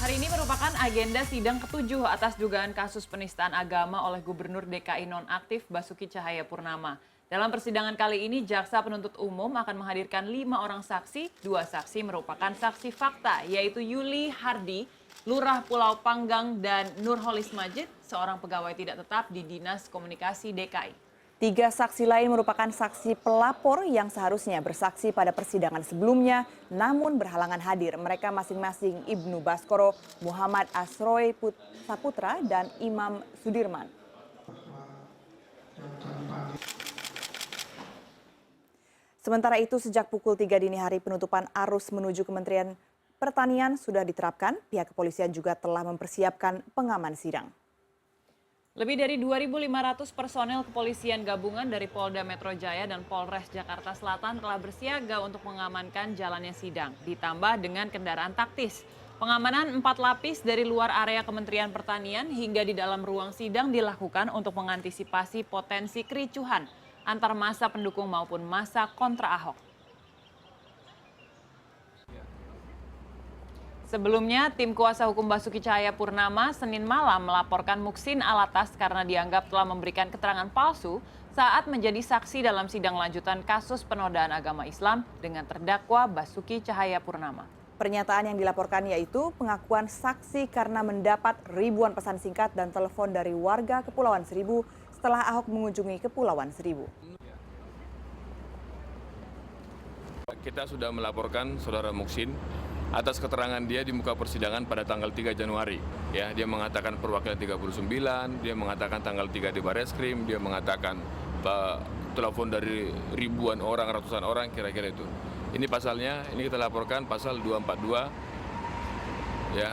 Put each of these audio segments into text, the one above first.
Hari ini merupakan agenda sidang ketujuh atas dugaan kasus penistaan agama oleh Gubernur DKI nonaktif Basuki Cahayapurnama. Dalam persidangan kali ini, Jaksa Penuntut Umum akan menghadirkan 5 orang saksi. 2 saksi merupakan saksi fakta, yaitu Yuli Hardi, Lurah Pulau Panggang, dan Nurholis Majid, seorang pegawai tidak tetap di Dinas Komunikasi DKI. 3 saksi lain merupakan saksi pelapor yang seharusnya bersaksi pada persidangan sebelumnya, namun berhalangan hadir. Mereka masing-masing Ibnu Baskoro, Muhammad Asroy Saputra, dan Imam Sudirman. Sementara itu, sejak pukul 3 dini hari penutupan arus menuju Kementerian Pertanian sudah diterapkan. Pihak kepolisian juga telah mempersiapkan pengaman sidang. Lebih dari 2.500 personel kepolisian gabungan dari Polda Metro Jaya dan Polres Jakarta Selatan telah bersiaga untuk mengamankan jalannya sidang, ditambah dengan kendaraan taktis. Pengamanan 4 lapis dari luar area Kementerian Pertanian hingga di dalam ruang sidang dilakukan untuk mengantisipasi potensi kericuhan antar massa pendukung maupun massa kontra Ahok. Sebelumnya, tim kuasa hukum Basuki Cahayapurnama Senin malam melaporkan Muksin Alatas karena dianggap telah memberikan keterangan palsu saat menjadi saksi dalam sidang lanjutan kasus penodaan agama Islam dengan terdakwa Basuki Cahayapurnama. Pernyataan yang dilaporkan yaitu pengakuan saksi karena mendapat ribuan pesan singkat dan telepon dari warga Kepulauan Seribu setelah Ahok mengunjungi Kepulauan Seribu. Kita sudah melaporkan saudara Muksin atas keterangan dia di muka persidangan pada tanggal 3 Januari. Ya, dia mengatakan perwakilan 39, dia mengatakan tanggal 3 di Bareskrim, dia mengatakan telepon dari ribuan orang, ratusan orang, kira-kira itu. Ini pasalnya, ini kita laporkan pasal 242 ya,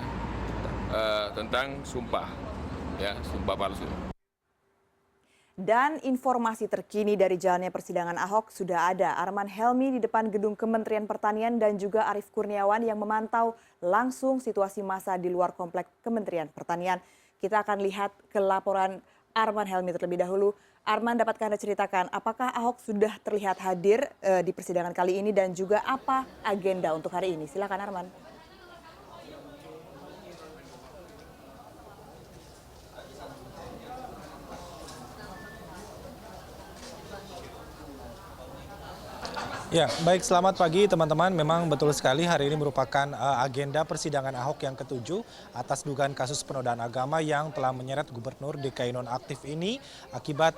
tentang sumpah, ya, sumpah palsu. Dan informasi terkini dari jalannya persidangan Ahok sudah ada Arman Helmi di depan gedung Kementerian Pertanian dan juga Arief Kurniawan yang memantau langsung situasi massa di luar komplek Kementerian Pertanian. Kita akan lihat ke laporan Arman Helmi terlebih dahulu. Arman, dapatkah Anda ceritakan apakah Ahok sudah terlihat hadir di persidangan kali ini dan juga apa agenda untuk hari ini? Silakan Arman. Ya, baik, selamat pagi teman-teman. Memang betul sekali hari ini merupakan agenda persidangan Ahok yang ketujuh atas dugaan kasus penodaan agama yang telah menyeret Gubernur DKI nonaktif ini akibat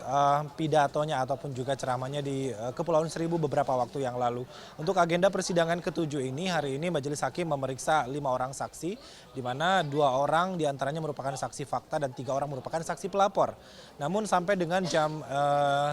pidatonya ataupun juga ceramahnya di Kepulauan Seribu beberapa waktu yang lalu. Untuk agenda persidangan ketujuh ini, hari ini Majelis Hakim memeriksa 5 orang saksi, di mana 2 orang diantaranya merupakan saksi fakta dan 3 orang merupakan saksi pelapor. Namun sampai dengan jam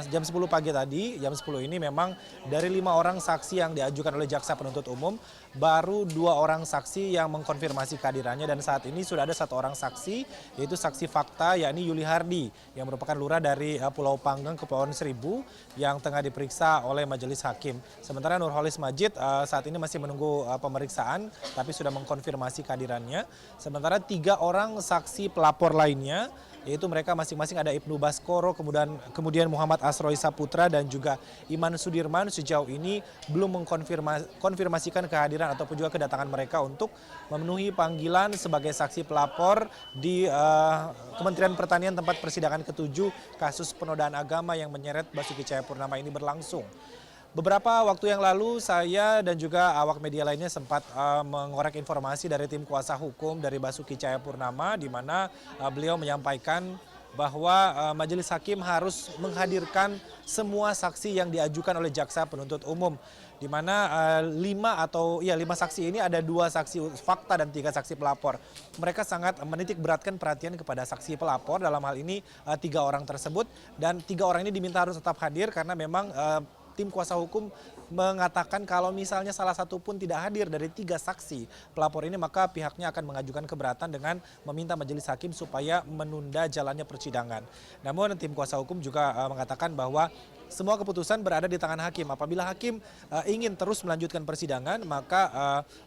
10 pagi tadi, jam 10 ini memang dari 5 orang saksi yang diajukan oleh Jaksa Penuntut Umum, baru 2 orang saksi yang mengkonfirmasi kehadirannya dan saat ini sudah ada 1 orang saksi, yaitu saksi fakta yakni Yuli Hardi yang merupakan lurah dari Pulau Panggang, Kepulauan Seribu yang tengah diperiksa oleh Majelis Hakim. Sementara Nurholis Majid saat ini masih menunggu pemeriksaan tapi sudah mengkonfirmasi kehadirannya. Sementara 3 orang saksi pelapor lainnya, yaitu mereka masing-masing ada Ibnu Baskoro, kemudian Muhammad Asroy Saputra dan juga Iman Sudirman, sejauh ini belum mengkonfirmasikan kehadiran ataupun juga kedatangan mereka untuk memenuhi panggilan sebagai saksi pelapor di Kementerian Pertanian tempat persidangan ketujuh kasus penodaan agama yang menyeret Basuki Cahayapurnama ini berlangsung. Beberapa waktu yang lalu saya dan juga awak media lainnya sempat mengorek informasi dari tim kuasa hukum dari Basuki Cahayapurnama, di mana beliau menyampaikan bahwa Majelis Hakim harus menghadirkan semua saksi yang diajukan oleh Jaksa Penuntut Umum, di mana 5 saksi ini ada 2 saksi fakta dan 3 saksi pelapor. Mereka sangat menitik beratkan perhatian kepada saksi pelapor, dalam hal ini 3 orang tersebut, dan 3 orang ini diminta harus tetap hadir karena memang tim kuasa hukum mengatakan kalau misalnya salah satu pun tidak hadir dari 3 saksi pelapor ini, maka pihaknya akan mengajukan keberatan dengan meminta Majelis Hakim supaya menunda jalannya persidangan. Namun tim kuasa hukum juga mengatakan bahwa semua keputusan berada di tangan hakim. Apabila hakim ingin terus melanjutkan persidangan, maka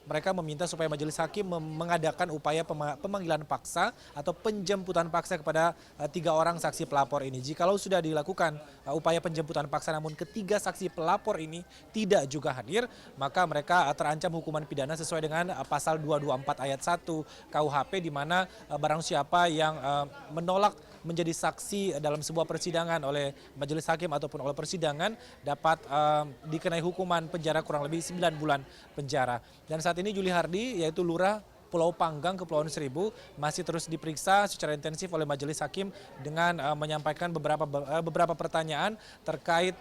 mereka meminta supaya majelis hakim mengadakan upaya pemanggilan paksa atau penjemputan paksa kepada 3 orang saksi pelapor ini. Jikalau sudah dilakukan upaya penjemputan paksa namun ketiga saksi pelapor ini tidak juga hadir, maka mereka terancam hukuman pidana sesuai dengan pasal 224 ayat 1 KUHP, di mana barang siapa yang menolak menjadi saksi dalam sebuah persidangan oleh majelis hakim ataupun oleh persidangan dapat dikenai hukuman penjara kurang lebih 9 bulan penjara. Dan saat ini Juli Hardi, yaitu Lurah Pulau Panggang, Kepulauan Seribu, masih terus diperiksa secara intensif oleh majelis hakim dengan menyampaikan beberapa pertanyaan terkait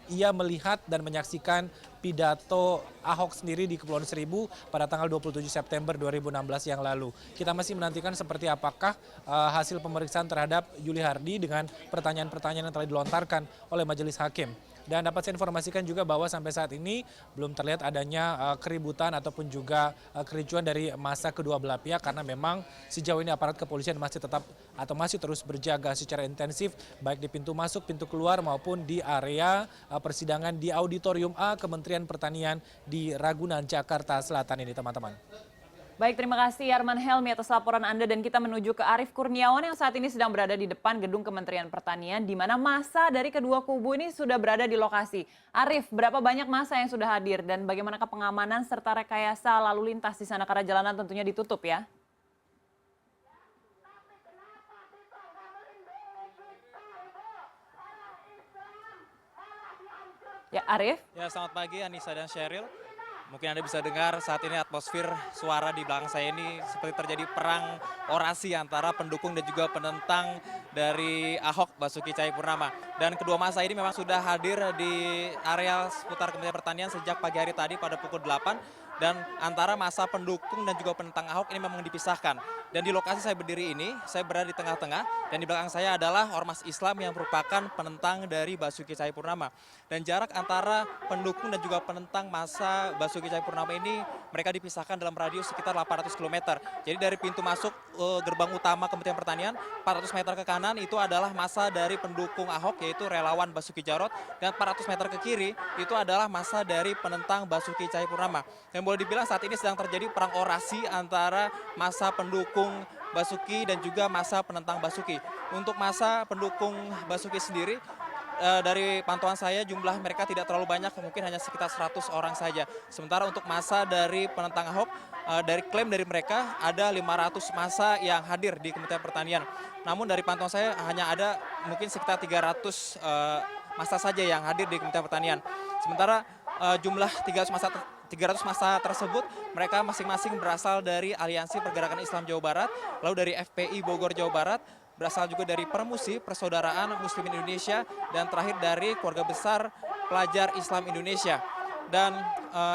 ia melihat dan menyaksikan pidato Ahok sendiri di Kepulauan Seribu pada tanggal 27 September 2016 yang lalu. Kita masih menantikan seperti apakah hasil pemeriksaan terhadap Juli Hardi dengan pertanyaan-pertanyaan yang telah dilontarkan oleh majelis hakim. Dan dapat saya informasikan juga bahwa sampai saat ini belum terlihat adanya keributan ataupun juga kericuan dari masa kedua belah pihak, karena memang sejauh ini aparat kepolisian masih tetap atau masih terus berjaga secara intensif baik di pintu masuk, pintu keluar maupun di area persidangan di Auditorium A Kementerian Pertanian di Ragunan, Jakarta Selatan ini, teman-teman. Baik, terima kasih Arman Helmi atas laporan Anda, dan kita menuju ke Arief Kurniawan yang saat ini sedang berada di depan gedung Kementerian Pertanian, di mana massa dari kedua kubu ini sudah berada di lokasi. Arief, berapa banyak massa yang sudah hadir dan bagaimanakah pengamanan serta rekayasa lalu lintas di sana, karena jalanan tentunya ditutup ya? Ya, Arief. Ya, selamat pagi Anissa dan Sheryl. Mungkin Anda bisa dengar saat ini atmosfer suara di belakang saya ini seperti terjadi perang orasi antara pendukung dan juga penentang dari Ahok Basuki Cahayapurnama. Dan kedua masa ini memang sudah hadir di area seputar Kementerian Pertanian sejak pagi hari tadi pada pukul 8. Dan antara masa pendukung dan juga penentang Ahok ini memang dipisahkan. Dan di lokasi saya berdiri ini, saya berada di tengah-tengah. Dan di belakang saya adalah ormas Islam yang merupakan penentang dari Basuki Cahayapurnama. Dan jarak antara pendukung dan juga penentang masa Basuki Cahayapurnama ini, mereka dipisahkan dalam radius sekitar 800 km. Jadi dari pintu masuk gerbang utama Kementerian Pertanian, 400 meter ke kanan itu adalah masa dari pendukung Ahok, yaitu relawan Basuki Jarot. Dan 400 meter ke kiri itu adalah masa dari penentang Basuki Cahayapurnama. Dan boleh dibilang saat ini sedang terjadi perang orasi antara masa pendukung Basuki dan juga masa penentang Basuki. Untuk masa pendukung Basuki sendiri, dari pantauan saya jumlah mereka tidak terlalu banyak, mungkin hanya sekitar 100 orang saja. Sementara untuk masa dari penentang Ahok, dari klaim dari mereka ada 500 masa yang hadir di Kementerian Pertanian. Namun dari pantauan saya hanya ada mungkin sekitar 300 masa saja yang hadir di Kementerian Pertanian. Sementara jumlah 300 masa tersebut mereka masing-masing berasal dari Aliansi Pergerakan Islam Jawa Barat, lalu dari FPI Bogor Jawa Barat, berasal juga dari Permusi, Persaudaraan Muslimin Indonesia, dan terakhir dari Keluarga Besar Pelajar Islam Indonesia. Dan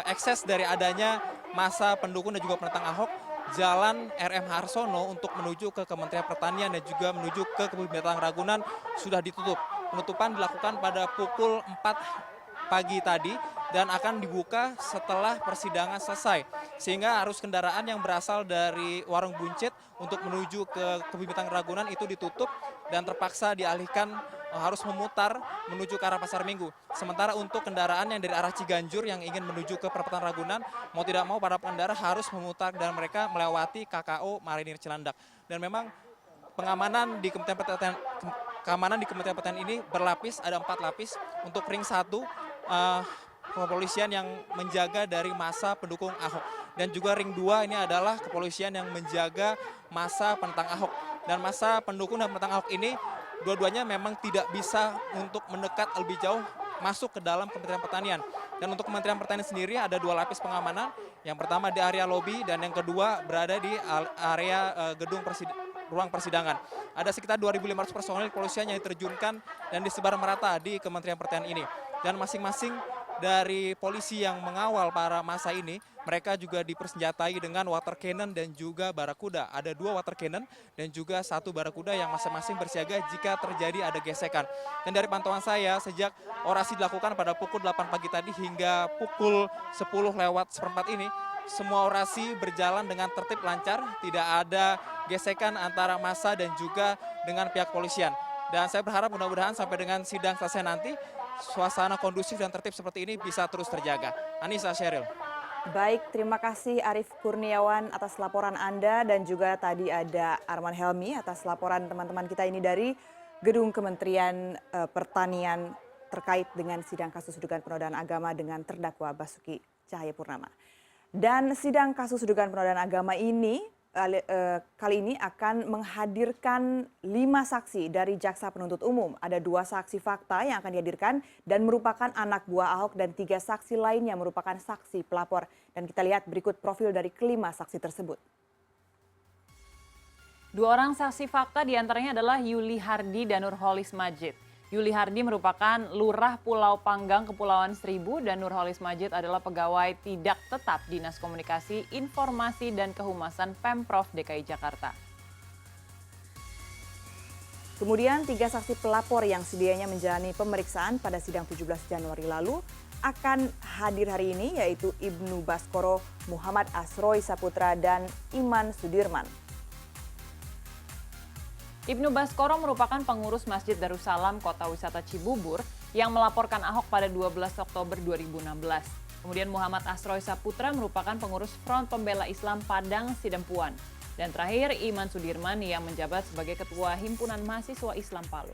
ekses dari adanya masa pendukung dan juga penentang Ahok, Jalan RM Harsono untuk menuju ke Kementerian Pertanian dan juga menuju ke Kebun Binatang Ragunan sudah ditutup. Penutupan dilakukan pada pukul 4 pagi tadi dan akan dibuka setelah persidangan selesai. Sehingga arus kendaraan yang berasal dari Warung Buncit untuk menuju ke Kebun Binatang Ragunan itu ditutup dan terpaksa dialihkan harus memutar menuju ke arah Pasar Minggu. Sementara untuk kendaraan yang dari arah Ciganjur yang ingin menuju ke Perempatan Ragunan, mau tidak mau para pengendara harus memutar dan mereka melewati KKO Marinir Cilandak. Dan memang pengamanan di Kementerian Pertanian ini berlapis, ada 4 lapis. Untuk ring 1 kepolisian yang menjaga dari masa pendukung Ahok, dan juga ring 2 ini adalah kepolisian yang menjaga masa penentang Ahok. Dan masa pendukung dan penentang Ahok ini dua-duanya memang tidak bisa untuk mendekat lebih jauh masuk ke dalam Kementerian Pertanian. Dan untuk Kementerian Pertanian sendiri ada 2 lapis pengamanan. Yang pertama di area lobi dan yang kedua berada di area ruang persidangan. Ada sekitar 2.500 personel kepolisian yang diterjunkan dan disebar merata di Kementerian Pertanian ini. Dan masing-masing dari polisi yang mengawal para massa ini, mereka juga dipersenjatai dengan water cannon dan juga barakuda. Ada 2 water cannon dan juga 1 barakuda yang masing-masing bersiaga jika terjadi ada gesekan. Dan dari pantauan saya, sejak orasi dilakukan pada pukul 8 pagi tadi hingga pukul 10:04 ini, semua orasi berjalan dengan tertib lancar, tidak ada gesekan antara massa dan juga dengan pihak polisian. Dan saya berharap mudah-mudahan sampai dengan sidang selesai nanti, suasana kondusif dan tertib seperti ini bisa terus terjaga. Anissa, Sheryl. Baik, terima kasih Arief Kurniawan atas laporan Anda dan juga tadi ada Arman Helmi atas laporan teman-teman kita ini dari Gedung Kementerian Pertanian terkait dengan sidang kasus dugaan penodaan agama dengan terdakwa Basuki Cahayapurnama. Dan sidang kasus dugaan penodaan agama ini kali ini akan menghadirkan 5 saksi dari Jaksa Penuntut Umum. Ada 2 saksi fakta yang akan dihadirkan dan merupakan anak buah Ahok dan 3 saksi lainnya merupakan saksi pelapor. Dan kita lihat berikut profil dari kelima saksi tersebut. 2 orang saksi fakta diantaranya adalah Yuli Hardi dan Nurholis Majid. Yuli Hardi merupakan Lurah Pulau Panggang, Kepulauan Seribu, dan Nurholis Majid adalah pegawai tidak tetap Dinas Komunikasi, Informasi, dan Kehumasan Pemprov DKI Jakarta. Kemudian 3 saksi pelapor yang sedianya menjalani pemeriksaan pada sidang 17 Januari lalu akan hadir hari ini, yaitu Ibnu Baskoro, Muhammad Asroy Saputra, dan Iman Sudirman. Ibnu Baskoro merupakan pengurus Masjid Darussalam Kota Wisata Cibubur yang melaporkan Ahok pada 12 Oktober 2016. Kemudian Muhammad Asroy Saputra merupakan pengurus Front Pembela Islam Padang Sidempuan. Dan terakhir Iman Sudirman yang menjabat sebagai Ketua Himpunan Mahasiswa Islam Palu.